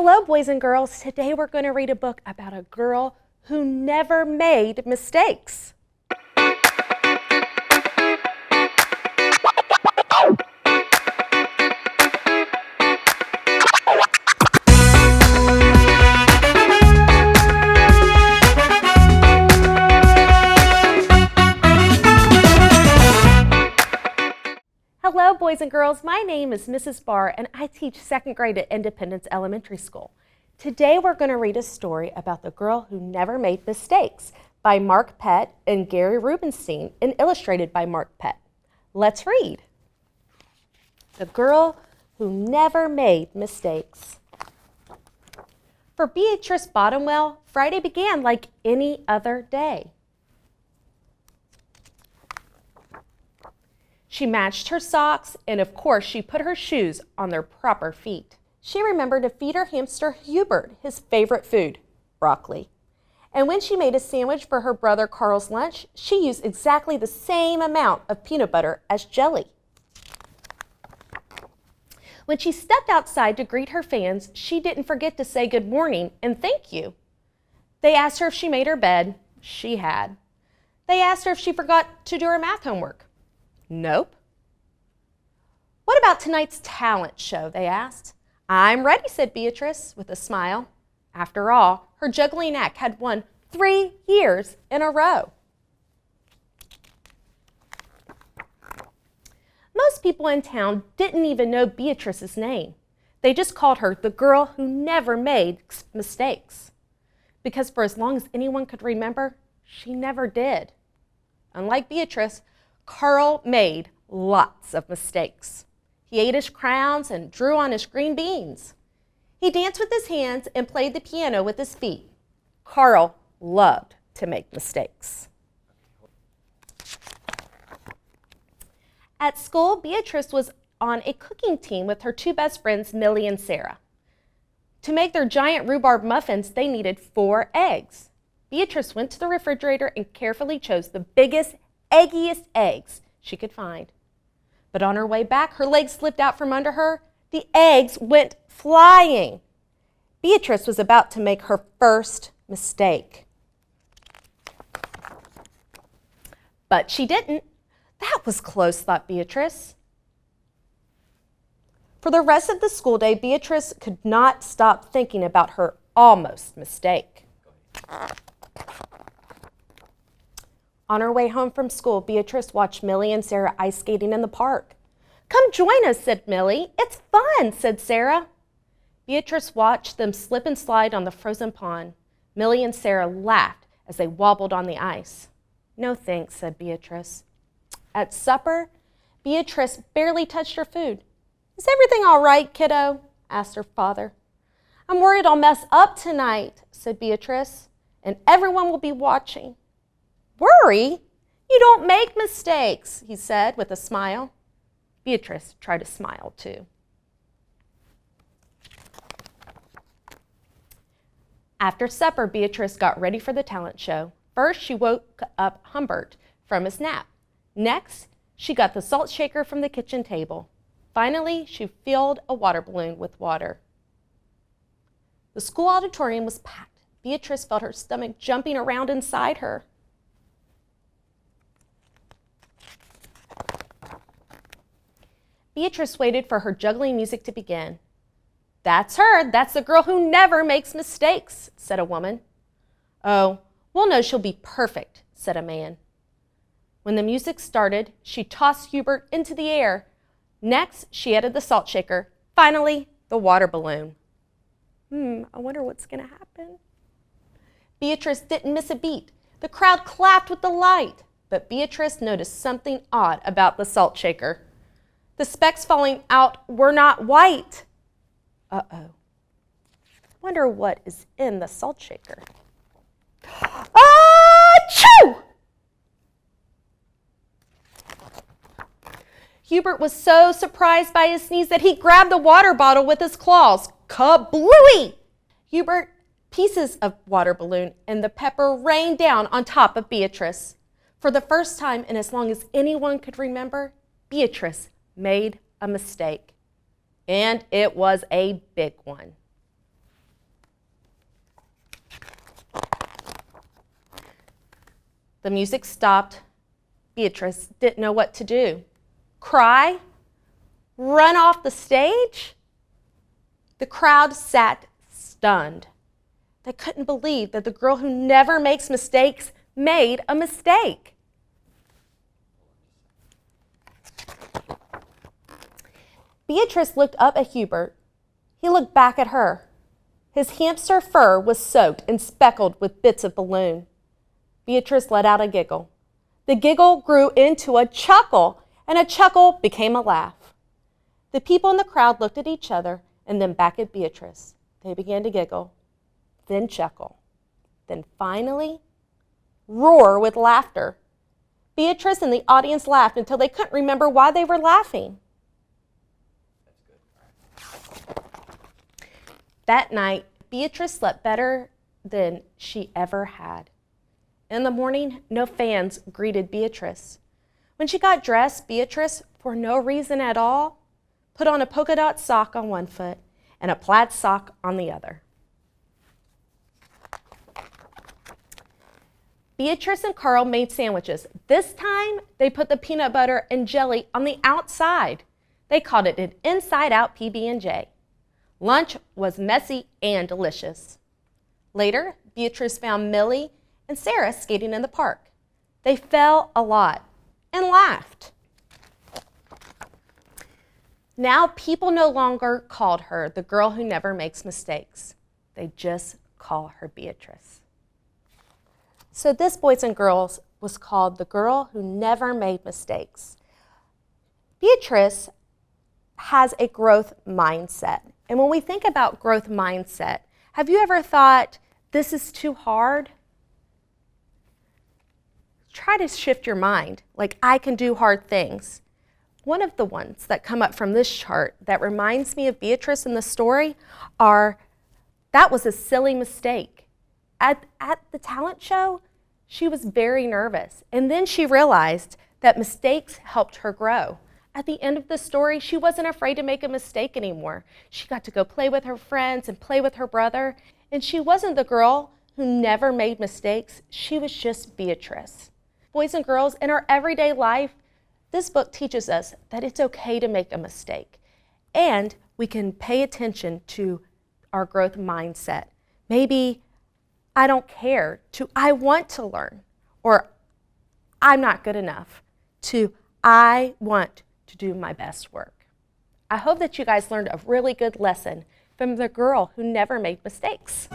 Hello, boys and girls. Today we're going to read a book about a girl who never made mistakes. Hello, boys and girls. My name is Mrs. Barr, and I teach second grade at Independence Elementary School. Today, we're going to read a story about the girl who never made mistakes by Mark Pett and Gary Rubenstein, and illustrated by Mark Pett. Let's read. The Girl Who Never Made Mistakes. For Beatrice Bottomwell, Friday began like any other day. She matched her socks, and of course she put her shoes on their proper feet. She remembered to feed her hamster Hubert his favorite food, broccoli. And when she made a sandwich for her brother Carl's lunch, she used exactly the same amount of peanut butter as jelly. When she stepped outside to greet her fans, she didn't forget to say good morning and thank you. They asked her if she made her bed. She had. They asked her if she forgot to do her math homework. Nope. What about tonight's talent show, they asked. I'm ready, said Beatrice with a smile. After all, her juggling act had won 3 years in a row. Most people in town didn't even know Beatrice's name. They just called her the girl who never made mistakes. Because for as long as anyone could remember, she never did. Unlike Beatrice, Carl made lots of mistakes. He ate his crowns and drew on his green beans. He danced with his hands and played the piano with his feet. Carl loved to make mistakes. At school, Beatrice was on a cooking team with her 2 best friends, Millie and Sarah. To make their giant rhubarb muffins, they needed 4 eggs. Beatrice went to the refrigerator and carefully chose the biggest, eggiest eggs she could find. But on her way back, her legs slipped out from under her. The eggs went flying. Beatrice was about to make her first mistake. But she didn't. That was close, thought Beatrice. For the rest of the school day, Beatrice could not stop thinking about her almost mistake. On her way home from school, Beatrice watched Millie and Sarah ice skating in the park. Come join us, said Millie. It's fun, said Sarah. Beatrice watched them slip and slide on the frozen pond. Millie and Sarah laughed as they wobbled on the ice. No thanks, said Beatrice. At supper, Beatrice barely touched her food. Is everything all right, kiddo? Asked her father. I'm worried I'll mess up tonight, said Beatrice, and everyone will be watching. Worry? You don't make mistakes, he said with a smile. Beatrice tried to smile too. After supper, Beatrice got ready for the talent show. First, she woke up Humbert from his nap. Next, she got the salt shaker from the kitchen table. Finally, she filled a water balloon with water. The school auditorium was packed. Beatrice felt her stomach jumping around inside her. Beatrice waited for her juggling music to begin. That's her. That's the girl who never makes mistakes, said a woman. Oh, we'll know she'll be perfect, said a man. When the music started, she tossed Hubert into the air. Next, she added the salt shaker. Finally, the water balloon. I wonder what's going to happen. Beatrice didn't miss a beat. The crowd clapped with delight, but Beatrice noticed something odd about the salt shaker. The specks falling out were not white. Uh-oh. Wonder what is in the salt shaker. Achoo! Hubert was so surprised by his sneeze that he grabbed the water bottle with his claws. Kablooey! Hubert, pieces of water balloon, and the pepper rained down on top of Beatrice. For the first time in as long as anyone could remember, Beatrice made a mistake. And it was a big one. The music stopped. Beatrice didn't know what to do. Cry? Run off the stage? The crowd sat stunned. They couldn't believe that the girl who never makes mistakes made a mistake. Beatrice looked up at Hubert. He looked back at her. His hamster fur was soaked and speckled with bits of balloon. Beatrice let out a giggle. The giggle grew into a chuckle, and a chuckle became a laugh. The people in the crowd looked at each other and then back at Beatrice. They began to giggle, then chuckle, then finally roar with laughter. Beatrice and the audience laughed until they couldn't remember why they were laughing. That night, Beatrice slept better than she ever had. In the morning, no fans greeted Beatrice. When she got dressed, Beatrice, for no reason at all, put on a polka dot sock on one foot and a plaid sock on the other. Beatrice and Carl made sandwiches. This time, they put the peanut butter and jelly on the outside. They called it an inside-out PB&J. Lunch was messy and delicious. Later, Beatrice found Millie and Sarah skating in the park. They fell a lot and laughed. Now people no longer called her the girl who never makes mistakes. They just call her Beatrice. So this, boys and girls, was called the girl who never made mistakes. Beatrice has a growth mindset. And when we think about growth mindset, have you ever thought, this is too hard? Try to shift your mind, like I can do hard things. One of the ones that come up from this chart that reminds me of Beatrice in the story that was a silly mistake. At the talent show, she was very nervous, and then she realized that mistakes helped her grow. At the end of the story, she wasn't afraid to make a mistake anymore. She got to go play with her friends and play with her brother, and she wasn't the girl who never made mistakes. She was just Beatrice. Boys and girls, in our everyday life, this book teaches us that it's okay to make a mistake, and we can pay attention to our growth mindset. Maybe I don't care to I want to learn, or I'm not good enough, to I want to do my best work. I hope that you guys learned a really good lesson from the girl who never made mistakes.